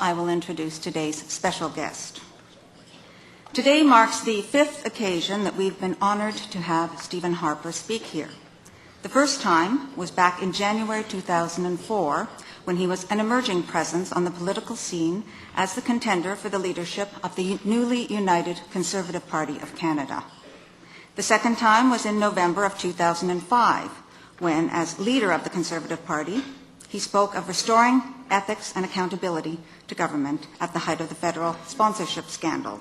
I will introduce today's special guest. Today marks the 5th occasion that we've been honored to have Stephen Harper speak here. The first time was back in January 2004, when he was an emerging presence on the political scene as the contender for the leadership of the newly united Conservative Party of Canada. The second time was in November of 2005, when, as leader of the Conservative Party, he spoke of restoring ethics and accountability to government at the height of the federal sponsorship scandal.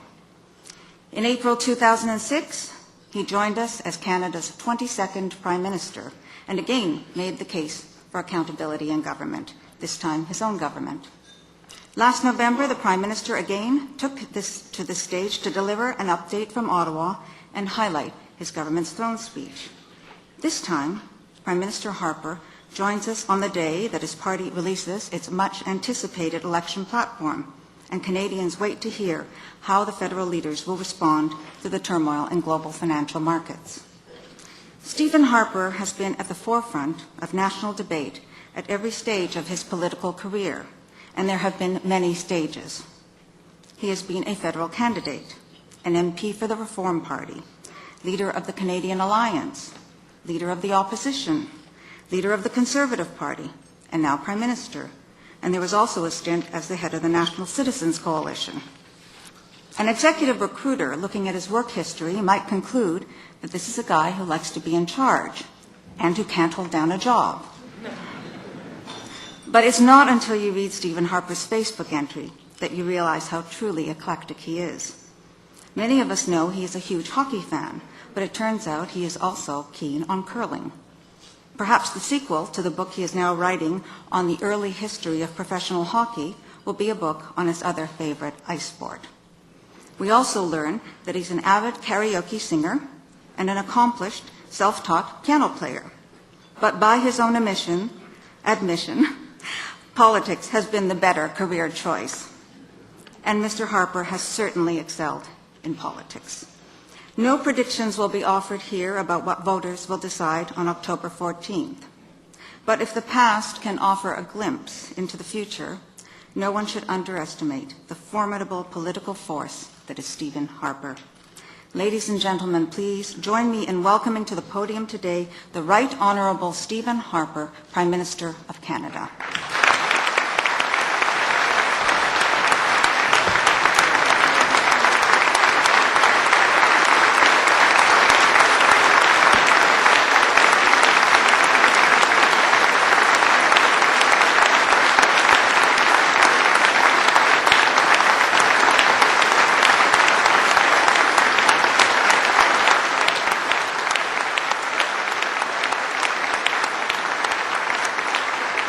In April 2006, he joined us as Canada's 22nd Prime Minister and again made the case for accountability in government, this time his own government. Last November, the Prime Minister again took this to the stage to deliver an update from Ottawa and highlight his government's throne speech. This time, Prime Minister Harper joins us on the day that his party releases its much-anticipated election platform, and Canadians wait to hear how the federal leaders will respond to the turmoil in global financial markets. Stephen Harper has been at the forefront of national debate at every stage of his political career, and there have been many stages. He has been a federal candidate, an MP for the Reform Party, leader of the Canadian Alliance, leader of the opposition, leader of the Conservative Party, and now Prime Minister. And there was also a stint as the head of the National Citizens Coalition. An executive recruiter looking at his work history might conclude that this is a guy who likes to be in charge and who can't hold down a job. But it's not until you read Stephen Harper's Facebook entry that you realize how truly eclectic he is. Many of us know he is a huge hockey fan, but it turns out he is also keen on curling. Perhaps the sequel to the book he is now writing on the early history of professional hockey will be a book on his other favorite ice sport. We also learn that he's an avid karaoke singer and an accomplished self-taught piano player. But by his own admission, politics has been the better career choice. And Mr. Harper has certainly excelled in politics. No predictions will be offered here about what voters will decide on October 14th. But if the past can offer a glimpse into the future, no one should underestimate the formidable political force that is Stephen Harper. Ladies and gentlemen, please join me in welcoming to the podium today the Right Honourable Stephen Harper, Prime Minister of Canada.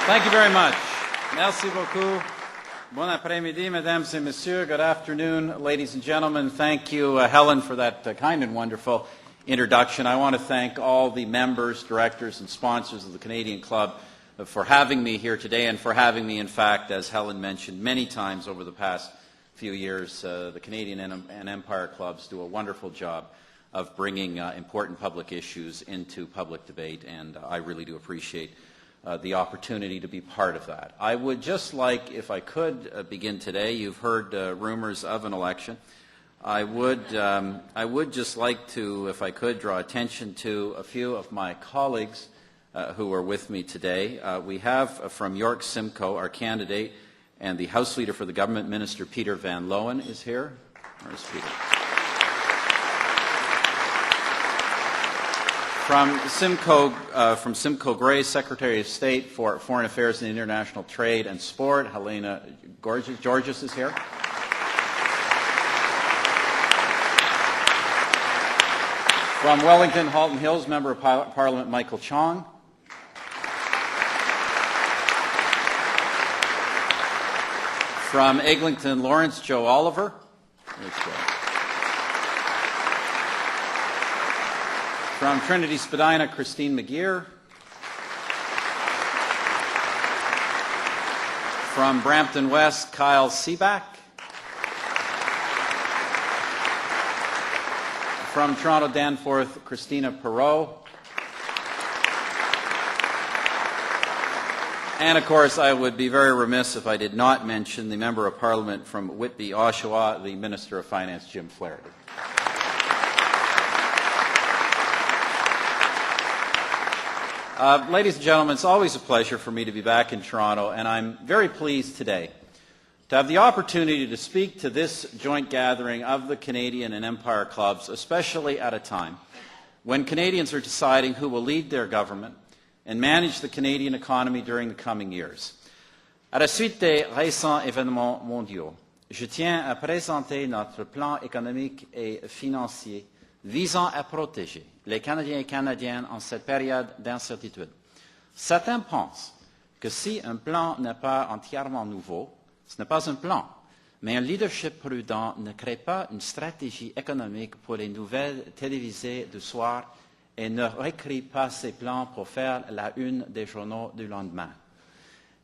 Thank you very much. Merci beaucoup. Bon après-midi, mesdames et messieurs. Good afternoon, ladies and gentlemen. Thank you, Helen, for that kind and wonderful introduction. I want to thank all the members, directors, and sponsors of the Canadian Club for having me here today and for having me, in fact, as Helen mentioned, many times over the past few years. The Canadian and Empire Clubs do a wonderful job of bringing important public issues into public debate, and I really do appreciate the opportunity to be part of that. I would just like, if I could, begin today. You've heard rumors of an election. I would just like to, if I could, draw attention to a few of my colleagues who are with me today. We have from York Simcoe, our candidate, and the House Leader for the Government, Minister Peter Van Loan is here. Where's Peter? From Simcoe Gray, Secretary of State for Foreign Affairs and International Trade and Sport, Helena Georges is here. From Wellington, Halton Hills, Member of Parliament Michael Chong. From Eglinton Lawrence, Joe Oliver. There's Joe. From Trinity Spadina, Christine McGeer. From Brampton West, Kyle Seaback. From Toronto Danforth, Christina Perot. And, of course, I would be very remiss if I did not mention the Member of Parliament from Whitby, Oshawa, the Minister of Finance, Jim Flaherty. Ladies and gentlemen, it's always a pleasure for me to be back in Toronto, and I'm very pleased today to have the opportunity to speak to this joint gathering of the Canadian and Empire Clubs, especially at a time when Canadians are deciding who will lead their government and manage the Canadian economy during the coming years. À la suite des récents événements mondiaux, je tiens à présenter notre plan économique et financier visant à protéger les Canadiens et Canadiennes en cette période d'incertitude. Certains pensent que si un plan n'est pas entièrement nouveau, ce n'est pas un plan, mais un leadership prudent ne crée pas une stratégie économique pour les nouvelles télévisées du soir et ne réécrit pas ses plans pour faire la une des journaux du lendemain.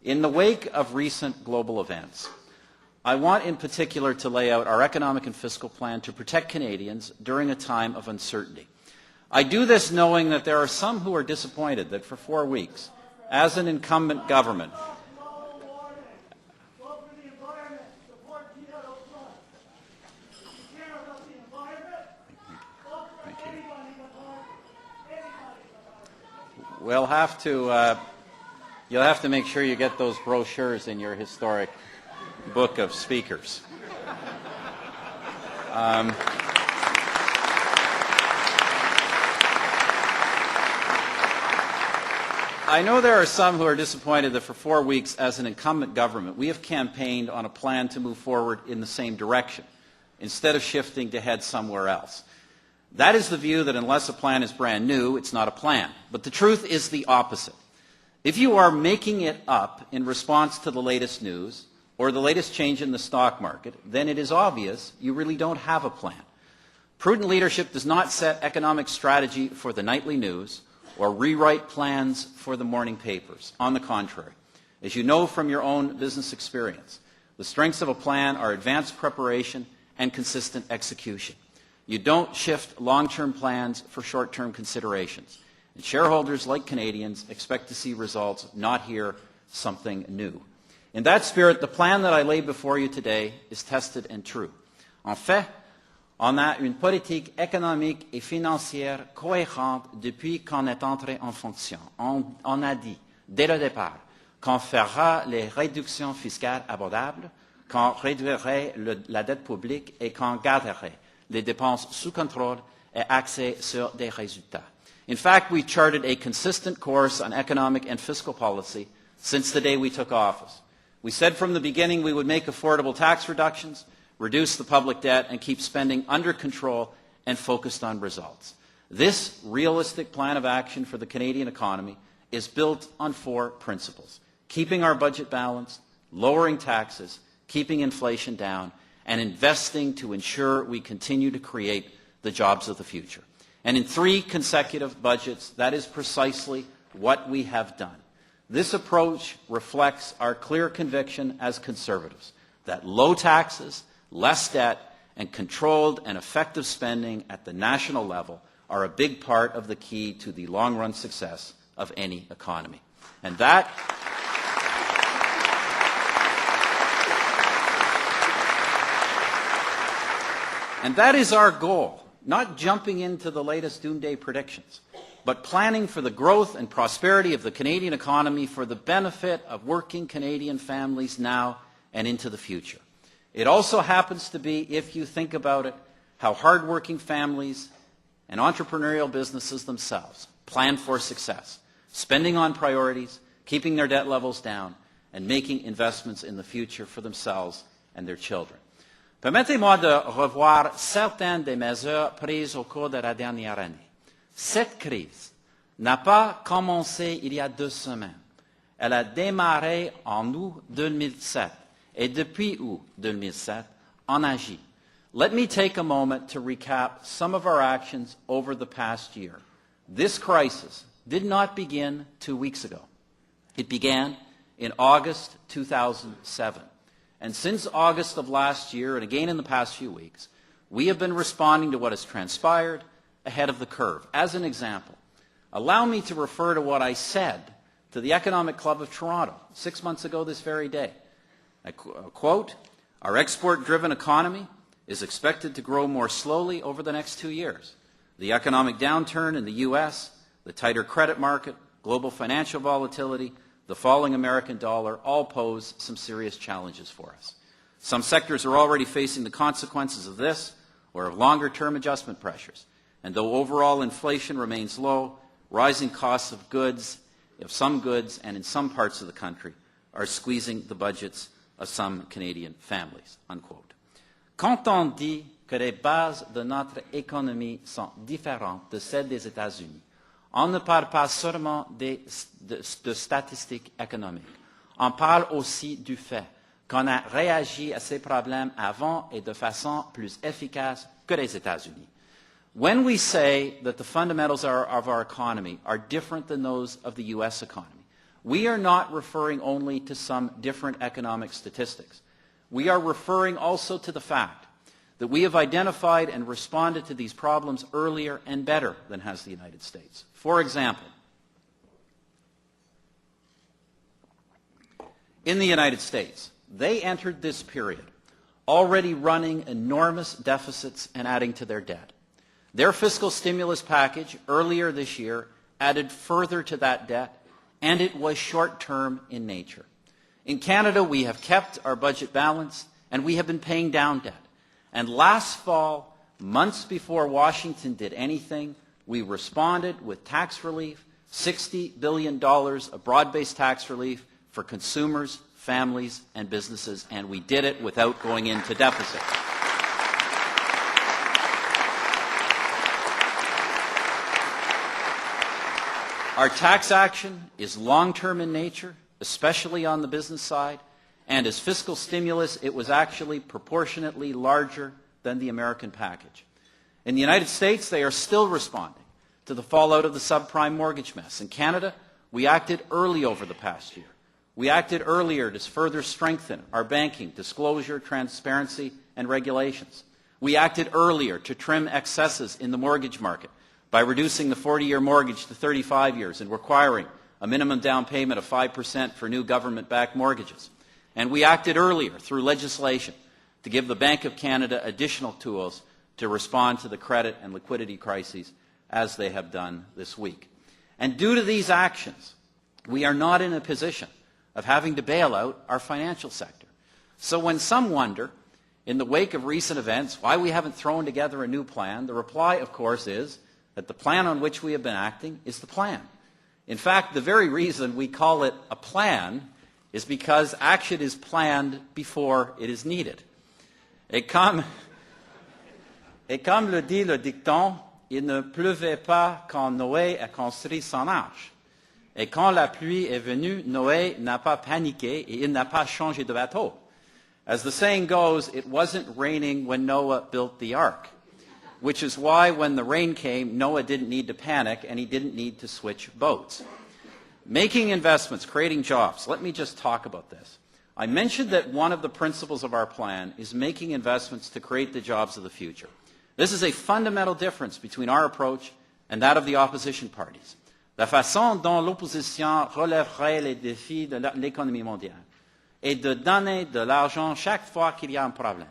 In the wake of recent global events, I want in particular to lay out our economic and fiscal plan to protect Canadians during a time of uncertainty. I do this knowing that there are some who are disappointed that for 4 weeks, as an incumbent government, you'll have to make sure you get those brochures in your historic book of speakers. I know there are some who are disappointed that for 4 weeks as an incumbent government we have campaigned on a plan to move forward in the same direction instead of shifting to head somewhere else. That is the view that unless a plan is brand new, it's not a plan. But the truth is the opposite. If you are making it up in response to the latest news or the latest change in the stock market, then it is obvious you really don't have a plan. Prudent leadership does not set economic strategy for the nightly news or rewrite plans for the morning papers. On the contrary, as you know from your own business experience, the strengths of a plan are advanced preparation and consistent execution. You don't shift long-term plans for short-term considerations. And shareholders, like Canadians, expect to see results, not hear something new. In that spirit, the plan that I lay before you today is tested and true. En fait, on a une politique économique et financière cohérente depuis qu'on est entré en fonction. On a dit, dès le départ, qu'on fera les réductions fiscales abordables, qu'on réduirait la dette publique et qu'on garderait les dépenses sous contrôle et axées sur des résultats. In fact, we charted a consistent course on economic and fiscal policy since the day we took office. We said from the beginning we would make affordable tax reductions, reduce the public debt, and keep spending under control and focused on results. This realistic plan of action for the Canadian economy is built on 4 principles: keeping our budget balanced, lowering taxes, keeping inflation down, and investing to ensure we continue to create the jobs of the future. And in 3 consecutive budgets, that is precisely what we have done. This approach reflects our clear conviction as Conservatives that low taxes, less debt, and controlled and effective spending at the national level are a big part of the key to the long-run success of any economy. And that is our goal, not jumping into the latest doomsday predictions, but planning for the growth and prosperity of the Canadian economy for the benefit of working Canadian families now and into the future. It also happens to be, if you think about it, how hardworking families and entrepreneurial businesses themselves plan for success, spending on priorities, keeping their debt levels down, and making investments in the future for themselves and their children. Permettez-moi de revoir certaines des mesures prises au cours de la dernière année. Cette crise n'a pas commencé il y a 2 semaines. Elle a démarré en août 2007. Et depuis août 2007, on agit. Let me take a moment to recap some of our actions over the past year. This crisis did not begin 2 weeks ago. It began in August 2007. And since August of last year, and again in the past few weeks, we have been responding to what has transpired ahead of the curve. As an example, allow me to refer to what I said to the Economic Club of Toronto 6 months ago this very day. I quote, "Our export-driven economy is expected to grow more slowly over the next 2 years. The economic downturn in the U.S., the tighter credit market, global financial volatility, the falling American dollar all pose some serious challenges for us. Some sectors are already facing the consequences of this or of longer-term adjustment pressures. And though overall inflation remains low, rising costs of some goods and in some parts of the country are squeezing the budgets of some Canadian families." Unquote. Quand on dit que les bases de notre économie sont différentes de celles des États-Unis, on ne parle pas seulement de statistiques économiques. On parle aussi du fait qu'on a réagi à ces problèmes avant et de façon plus efficace que les États-Unis. When we say that the fundamentals of our economy are different than those of the U.S. economy, we are not referring only to some different economic statistics. We are referring also to the fact that we have identified and responded to these problems earlier and better than has the United States. For example, in the United States, they entered this period already running enormous deficits and adding to their debt. Their fiscal stimulus package earlier this year added further to that debt, and it was short-term in nature. In Canada, we have kept our budget balanced, and we have been paying down debt. And last fall, months before Washington did anything, we responded with tax relief, $60 billion of broad-based tax relief for consumers, families, and businesses, and we did it without going into deficit. Our tax action is long-term in nature, especially on the business side, and as fiscal stimulus, it was actually proportionately larger than the American package. In the United States, they are still responding to the fallout of the subprime mortgage mess. In Canada, we acted early over the past year. We acted earlier to further strengthen our banking, disclosure, transparency, and regulations. We acted earlier to trim excesses in the mortgage market by reducing the 40-year mortgage to 35 years and requiring a minimum down payment of 5% for new government-backed mortgages. And we acted earlier through legislation to give the Bank of Canada additional tools to respond to the credit and liquidity crises as they have done this week. And due to these actions, we are not in a position of having to bail out our financial sector. So when some wonder, in the wake of recent events, why we haven't thrown together a new plan, the reply, of course, is that the plan on which we have been acting is the plan. In fact, the very reason we call it a plan is because action is planned before it is needed. Et comme le dit le dicton, il ne pleuvait pas quand Noé a construit son arche. Et quand la pluie est venue, Noé n'a pas paniqué et il n'a pas changé de bateau. As the saying goes, it wasn't raining when Noah built the ark, which is why when the rain came, Noah didn't need to panic and he didn't need to switch boats. Making investments, creating jobs. Let me just talk about this. I mentioned that one of the principles of our plan is making investments to create the jobs of the future. This is a fundamental difference between our approach and that of the opposition parties. La façon dont l'opposition relèverait les défis de l'économie mondiale est de donner de l'argent chaque fois qu'il y a un problème,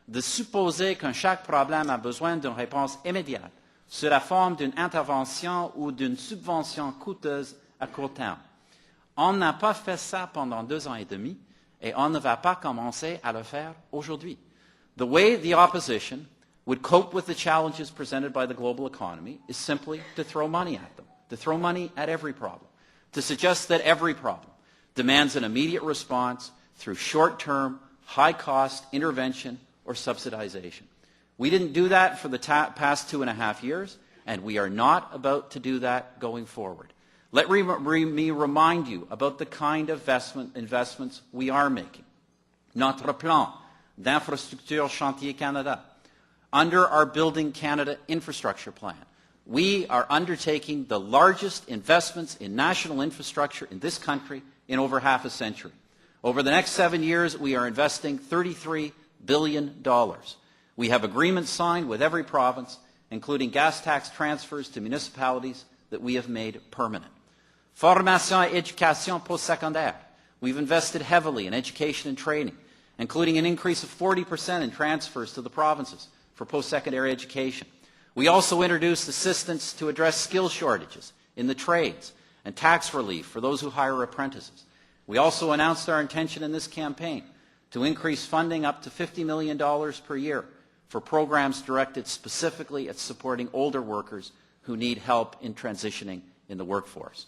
de supposer que chaque problème a besoin d'une réponse immédiate sous la forme d'une intervention ou d'une subvention coûteuse à court terme. On n'a pas fait ça pendant 2 ans et demi et on ne va pas commencer à le faire aujourd'hui. The way the opposition would cope with the challenges presented by the global economy is simply to throw money at them, to throw money at every problem, to suggest that every problem demands an immediate response through short-term, high-cost intervention or subsidization. We didn't do that for the past 2.5 years, and we are not about to do that going forward. Let me remind you about the kind of investments we are making. Notre plan d'infrastructure Chantier Canada. Under our Building Canada infrastructure plan, we are undertaking the largest investments in national infrastructure in this country in over half a century. Over the next 7 years, we are investing $33 billion. We have agreements signed with every province, including gas tax transfers to municipalities that we have made permanent. Formation et éducation postsecondaire. We've invested heavily in education and training, including an increase of 40% in transfers to the provinces for post-secondary education. We also introduced assistance to address skill shortages in the trades and tax relief for those who hire apprentices. We also announced our intention in this campaign to increase funding up to $50 million per year for programs directed specifically at supporting older workers who need help in transitioning in the workforce.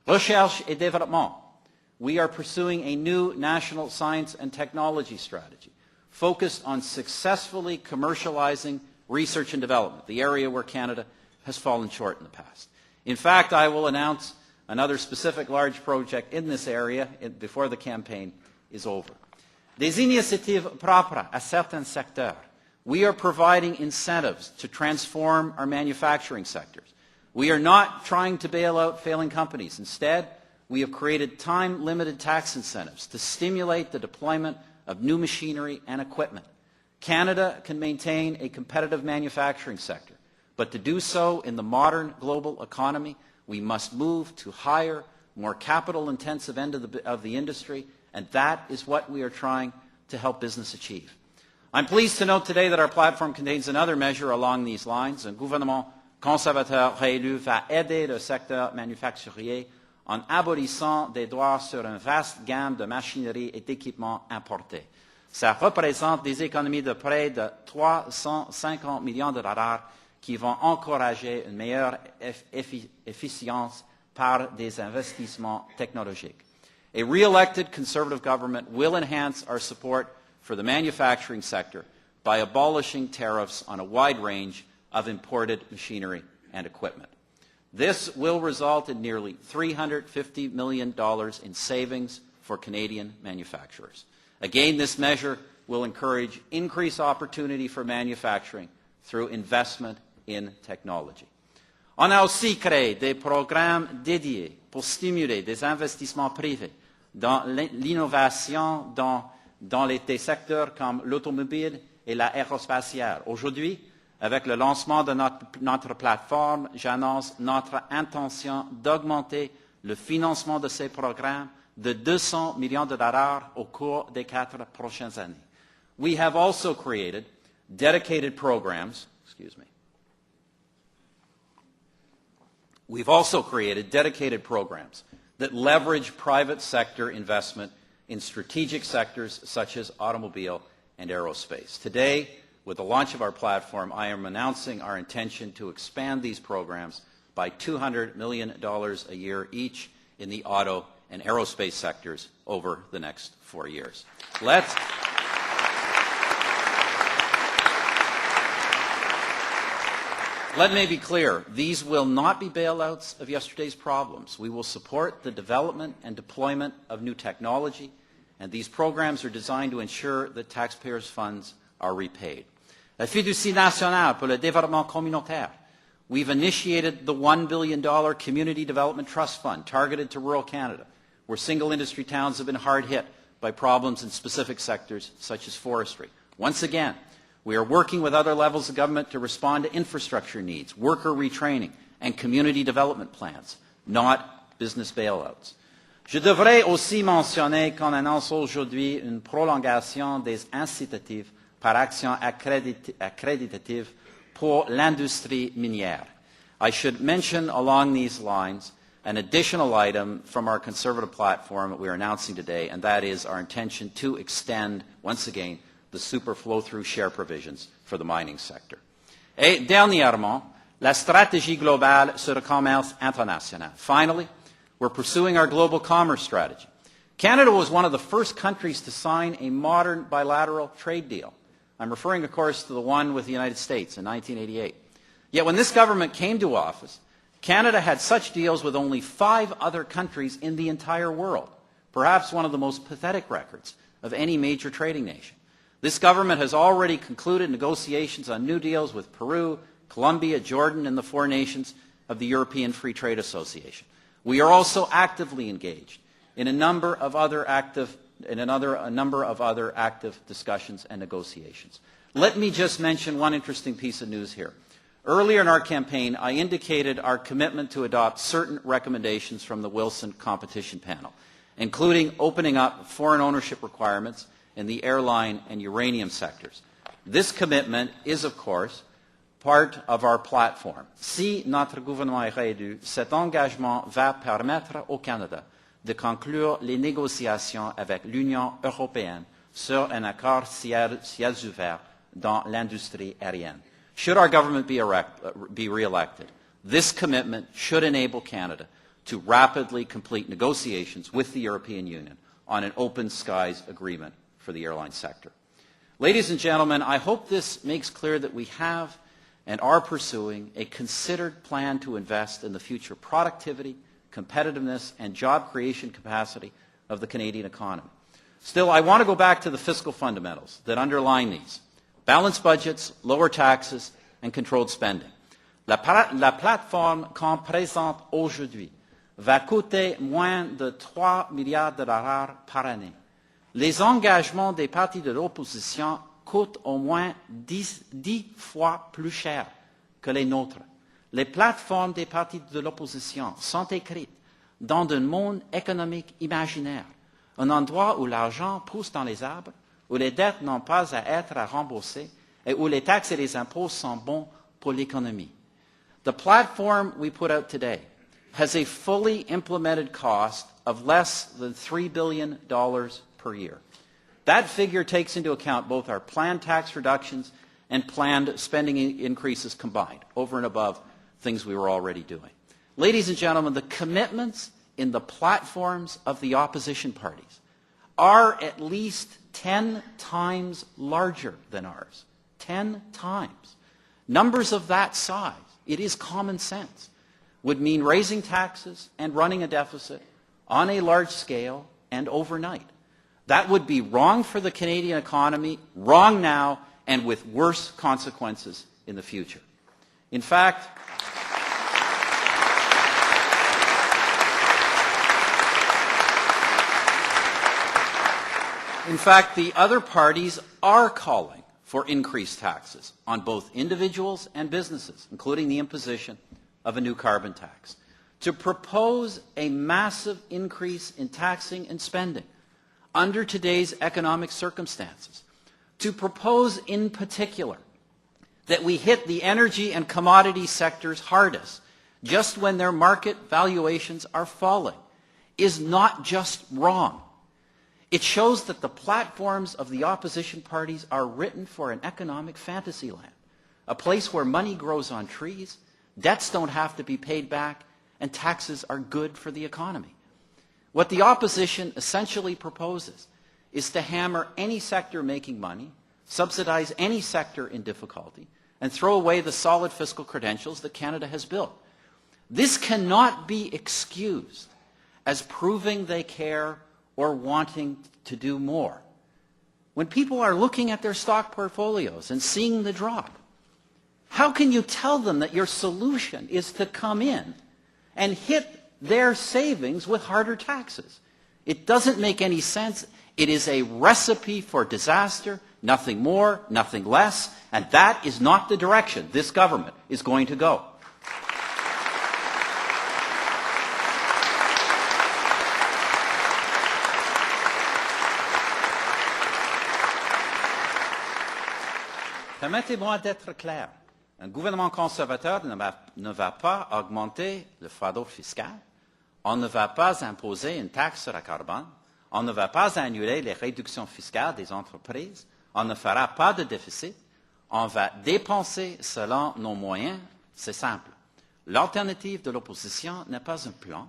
Recherche et développement. We are pursuing a new national science and technology strategy focused on successfully commercializing research and development, the area where Canada has fallen short in the past. In fact, I will announce another specific large project in this area before the campaign is over. Des initiatives propres à certains secteurs. We are providing incentives to transform our manufacturing sectors. We are not trying to bail out failing companies. Instead, we have created time-limited tax incentives to stimulate the deployment of new machinery and equipment. Canada can maintain a competitive manufacturing sector, but to do so in the modern global economy, we must move to higher, more capital-intensive end of the industry, and that is what we are trying to help business achieve. I'm pleased to note today that our platform contains another measure along these lines. Un gouvernement conservateur réélu va aider le secteur manufacturier en abolissant des droits sur une vaste gamme de machinerie et d'équipements importés. Ça représente des économies de près de 350 millions de dollars qui vont encourager une meilleure efficience par des investissements technologiques. A re-elected Conservative government will enhance our support for the manufacturing sector by abolishing tariffs on a wide range of imported machinery and equipment. This will result in nearly $350 million in savings for Canadian manufacturers. Again, this measure will encourage increased opportunity for manufacturing through investment in technology. On a aussi créé des programmes dédiés pour stimuler des investissements privés dans l'innovation dans des secteurs comme l'automobile et l'aérospatiale. Aujourd'hui, avec le lancement de notre plateforme, j'annonce notre intention d'augmenter le financement de ces programmes de 200 millions de dollars au cours des 4 prochaines années. We have also created dedicated programs, We've also created dedicated programs that leverage private sector investment in strategic sectors such as automobile and aerospace. Today, with the launch of our platform, I am announcing our intention to expand these programs by $200 million a year each in the auto and aerospace sectors over the next 4 years. Let me be clear, these will not be bailouts of yesterday's problems. We will support the development and deployment of new technology, and these programs are designed to ensure that taxpayers' funds are repaid. La fiducie nationale pour le développement communautaire. We've initiated the $1 billion Community Development Trust Fund targeted to rural Canada, where single industry towns have been hard hit by problems in specific sectors such as forestry. Once again, we are working with other levels of government to respond to infrastructure needs, worker retraining, and community development plans, not business bailouts. Je devrais aussi mentionner qu'on annonce aujourd'hui une prolongation des incitatifs par action accréditative pour l'industrie minière. I should mention along these lines an additional item from our Conservative platform that we are announcing today, and that is our intention to extend, once again, the super flow-through share provisions for the mining sector. Et dernièrement, la stratégie globale sur le commerce international. Finally, we're pursuing our global commerce strategy. Canada was one of the first countries to sign a modern bilateral trade deal. I'm referring, of course, to the one with the United States in 1988. Yet when this government came to office, Canada had such deals with only 5 other countries in the entire world, perhaps one of the most pathetic records of any major trading nation. This government has already concluded negotiations on new deals with Peru, Colombia, Jordan, and the 4 nations of the European Free Trade Association. We are also actively engaged in a number of other active discussions and negotiations. Let me just mention one interesting piece of news here. Earlier in our campaign, I indicated our commitment to adopt certain recommendations from the Wilson Competition Panel, including opening up foreign ownership requirements in the airline and uranium sectors. This commitment is, of course, part of our platform. Si notre gouvernement est réélu, cet engagement va permettre au Canada de conclure les négociations avec l'Union européenne sur un accord ciels ouverts dans l'industrie aérienne. Should our government be re-elected, this commitment should enable Canada to rapidly complete negotiations with the European Union on an open skies agreement for the airline sector. Ladies and gentlemen, I hope this makes clear that we have and are pursuing a considered plan to invest in the future productivity, competitiveness, and job creation capacity of the Canadian economy. Still, I want to go back to the fiscal fundamentals that underline these: balanced budgets, lower taxes, and controlled spending. La plateforme qu'on présente aujourd'hui va coûter moins de 3 milliards de dollars par année. Les engagements des partis de l'opposition coûtent au moins 10 fois plus cher que les nôtres. Les plateformes des partis de l'opposition sont écrites dans un monde économique imaginaire, un endroit où l'argent pousse dans les arbres, où les dettes n'ont pas à être remboursées et où les taxes et les impôts sont bons pour l'économie. The platform we put out today has a fully implemented cost of less than $3 billion per year. That figure takes into account both our planned tax reductions and planned spending increases combined, over and above things we were already doing. Ladies and gentlemen, the commitments in the platforms of the opposition parties are at least 10 times larger than ours. 10 times. Numbers of that size, it is common sense, would mean raising taxes and running a deficit on a large scale and overnight. That would be wrong for the Canadian economy, wrong now, and with worse consequences in the future. In fact, the other parties are calling for increased taxes on both individuals and businesses, including the imposition of a new carbon tax. To propose a massive increase in taxing and spending under today's economic circumstances, to propose in particular that we hit the energy and commodity sectors hardest just when their market valuations are falling, is not just wrong. It shows that the platforms of the opposition parties are written for an economic fantasy land, a place where money grows on trees, debts don't have to be paid back, and taxes are good for the economy. What the opposition essentially proposes is to hammer any sector making money, subsidize any sector in difficulty, and throw away the solid fiscal credentials that Canada has built. This cannot be excused as proving they care or wanting to do more. When people are looking at their stock portfolios and seeing the drop, how can you tell them that your solution is to come in and hit their savings with harder taxes? It doesn't make any sense. It is a recipe for disaster, nothing more, nothing less, and that is not the direction this government is going to go. Permettez-moi d'être clair. Un gouvernement conservateur ne va pas augmenter le fardeau fiscal. On ne va pas imposer une taxe sur le carbone. On ne va pas annuler les réductions fiscales des entreprises. On ne fera pas de déficit. On va dépenser selon nos moyens. C'est simple. L'alternative de l'opposition n'est pas un plan.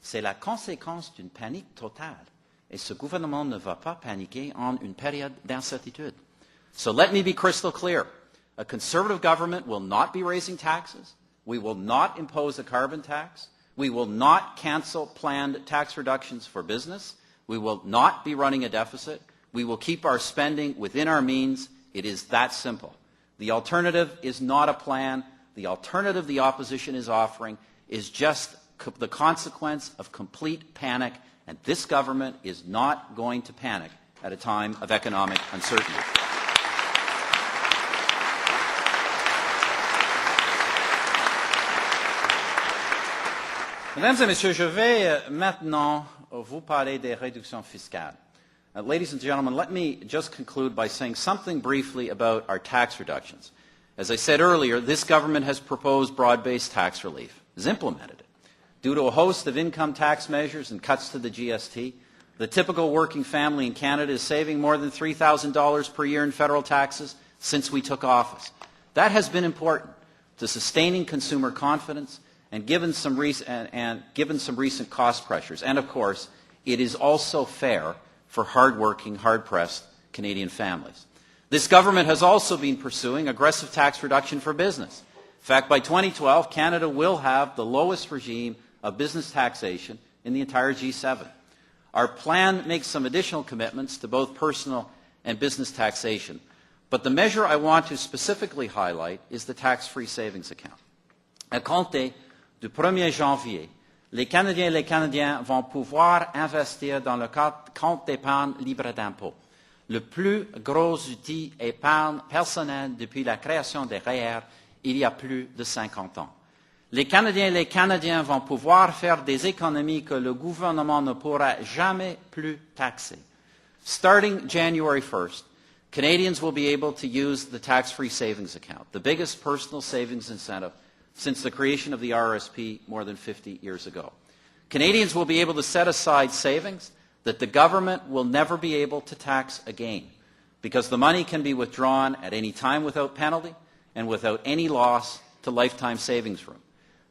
C'est la conséquence d'une panique totale. Et ce gouvernement ne va pas paniquer en une période d'incertitude. So let me be crystal clear. A Conservative government will not be raising taxes. We will not impose a carbon tax. We will not cancel planned tax reductions for business. We will not be running a deficit. We will keep our spending within our means. It is that simple. The alternative is not a plan. The alternative the opposition is offering is just the consequence of complete panic, and this government is not going to panic at a time of economic uncertainty. Mesdames et messieurs, je vais maintenant vous parler des réductions fiscales. Ladies and gentlemen, let me just conclude by saying something briefly about our tax reductions. As I said earlier, this government has proposed broad-based tax relief, has implemented it. Due to a host of income tax measures and cuts to the GST, the typical working family in Canada is saving more than $3,000 per year in federal taxes since we took office. That has been important to sustaining consumer confidence and given some recent cost pressures. And of course, it is also fair for hard-working, hard-pressed Canadian families. This government has also been pursuing aggressive tax reduction for business. In fact, by 2012, Canada will have the lowest regime of business taxation in the entire G7. Our plan makes some additional commitments to both personal and business taxation. But the measure I want to specifically highlight is the tax-free savings account. À compter du 1er janvier, les Canadiens et les Canadiens vont pouvoir investir dans le compte d'épargne libre d'impôt, le plus gros outil épargne personnelle depuis la création des REER il y a plus de 50 ans. Les Canadiens et les Canadiens vont pouvoir faire des économies que le gouvernement ne pourra jamais plus taxer. Starting January 1st, Canadians will be able to use the tax-free savings account, the biggest personal savings incentive since the creation of the RRSP more than 50 years ago. Canadians will be able to set aside savings that the government will never be able to tax again, because the money can be withdrawn at any time without penalty and without any loss to lifetime savings room.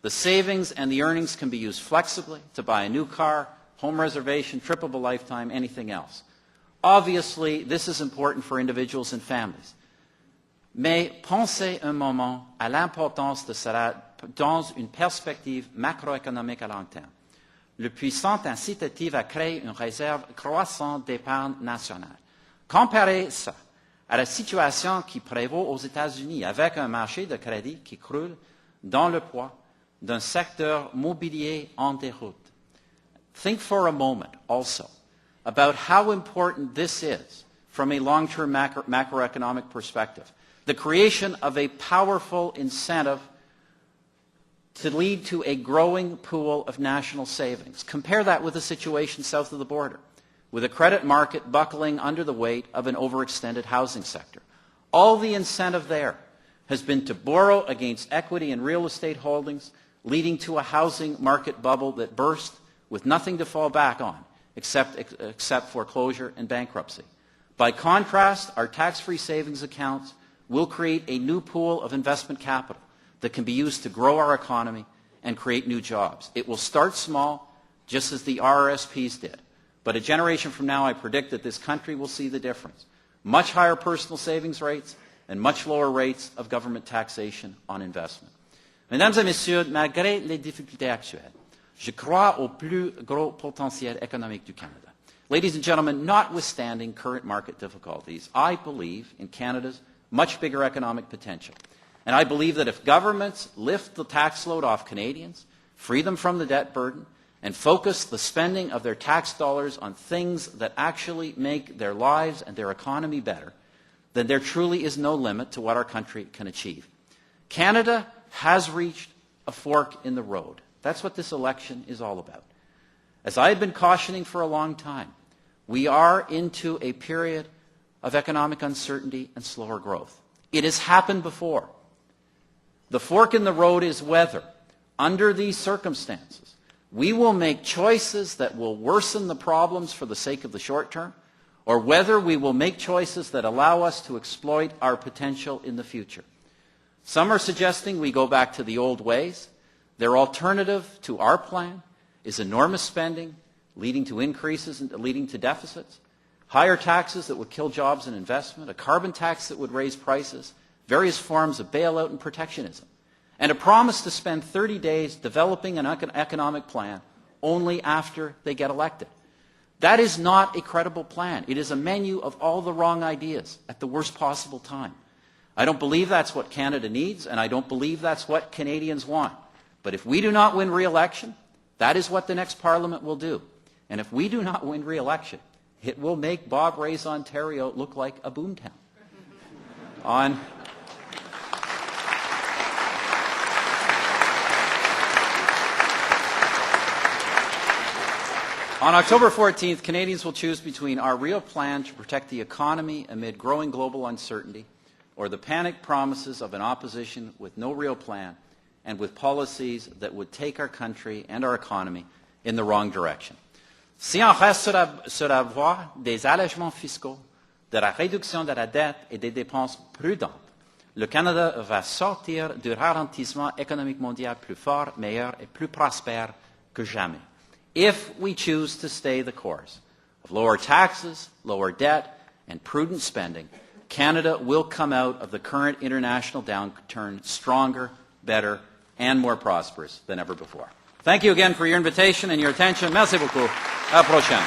The savings and the earnings can be used flexibly to buy a new car, home reservation, trip of a lifetime, anything else. Obviously, this is important for individuals and families. Mais pensez un moment à l'importance de cela dans une perspective macroéconomique à long terme. Le puissant incitatif à créer une réserve croissante d'épargne nationale. Comparez ça à la situation qui prévaut aux États-Unis avec un marché de crédit qui croule dans le poids d'un secteur mobilier en déroute. Think for a moment also about how important this is from a long-term macroeconomic perspective. The creation of a powerful incentive to lead to a growing pool of national savings. Compare that with the situation south of the border, with a credit market buckling under the weight of an overextended housing sector. All the incentive there has been to borrow against equity and real estate holdings, leading to a housing market bubble that burst with nothing to fall back on except foreclosure and bankruptcy. By contrast, our tax-free savings accounts will create a new pool of investment capital that can be used to grow our economy and create new jobs. It will start small, just as the RRSPs did. But a generation from now, I predict that this country will see the difference. Much higher personal savings rates and much lower rates of government taxation on investment. Mesdames et messieurs, malgré les difficultés actuelles, je crois au plus gros potentiel économique du Canada. Ladies and gentlemen, notwithstanding current market difficulties, I believe in Canada's much bigger economic potential. And I believe that if governments lift the tax load off Canadians, free them from the debt burden, and focus the spending of their tax dollars on things that actually make their lives and their economy better, then there truly is no limit to what our country can achieve. Canada has reached a fork in the road. That's what this election is all about. As I have been cautioning for a long time, we are into a period of economic uncertainty and slower growth. It has happened before. The fork in the road is whether, under these circumstances, we will make choices that will worsen the problems for the sake of the short term, or whether we will make choices that allow us to exploit our potential in the future. Some are suggesting we go back to the old ways. Their alternative to our plan is enormous spending, leading to increases and leading to deficits, higher taxes that would kill jobs and investment, a carbon tax that would raise prices, various forms of bailout and protectionism, and a promise to spend 30 days developing an economic plan only after they get elected. That is not a credible plan. It is a menu of all the wrong ideas at the worst possible time. I don't believe that's what Canada needs, and I don't believe that's what Canadians want. But if we do not win re-election, that is what the next Parliament will do. And if we do not win re-election, it will make Bob Ray's Ontario look like a boomtown. On October 14th, Canadians will choose between our real plan to protect the economy amid growing global uncertainty or the panicked promises of an opposition with no real plan and with policies that would take our country and our economy in the wrong direction. Si on reste sur la voie des allègements fiscaux, de la réduction de la dette et des dépenses prudentes, le Canada va sortir du ralentissement économique mondial plus fort, meilleur et plus prospère que jamais. If we choose to stay the course of lower taxes, lower debt, and prudent spending, Canada will come out of the current international downturn stronger, better, and more prosperous than ever before. Thank you again for your invitation and your attention. Merci beaucoup. À la prochaine.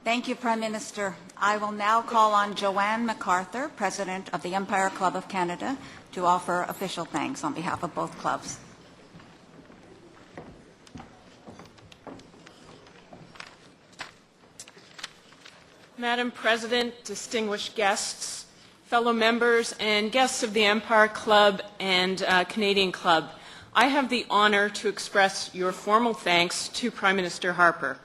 Thank you, Prime Minister. I will now call on Joanne MacArthur, President of the Empire Club of Canada, to offer official thanks on behalf of both clubs. Madam President, distinguished guests, fellow members, and guests of the Empire Club and Canadian Club, I have the honor to express your formal thanks to Prime Minister Harper.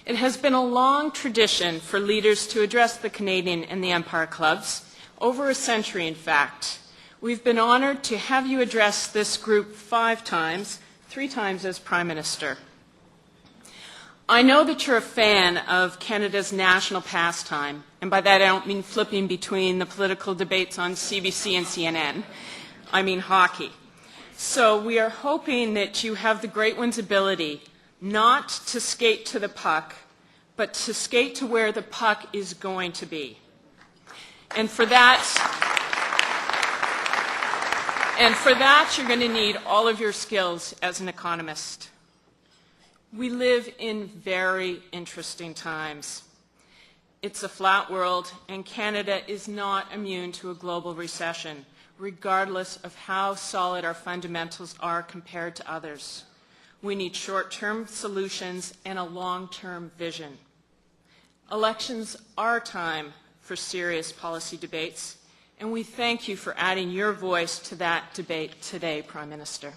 It has been a long tradition for leaders to address the Canadian and the Empire Clubs, over a century in fact. We've been honored to have you address this group 5 times, 3 times as Prime Minister. I know that you're a fan of Canada's national pastime, and by that I don't mean flipping between the political debates on CBC and CNN. I mean hockey. So we are hoping that you have the great one's ability not to skate to the puck, but to skate to where the puck is going to be. And for that, you're going to need all of your skills as an economist. We live in very interesting times. It's a flat world, and Canada is not immune to a global recession, regardless of how solid our fundamentals are compared to others. We need short-term solutions and a long-term vision. Elections are time for serious policy debates, and we thank you for adding your voice to that debate today, Prime Minister.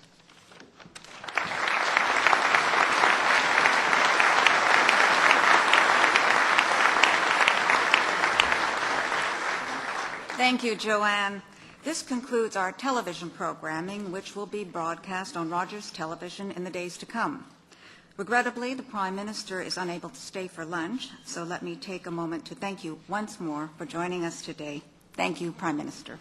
Thank you, Joanne. This concludes our television programming, which will be broadcast on Rogers Television in the days to come. Regrettably, the Prime Minister is unable to stay for lunch, so let me take a moment to thank you once more for joining us today. Thank you, Prime Minister.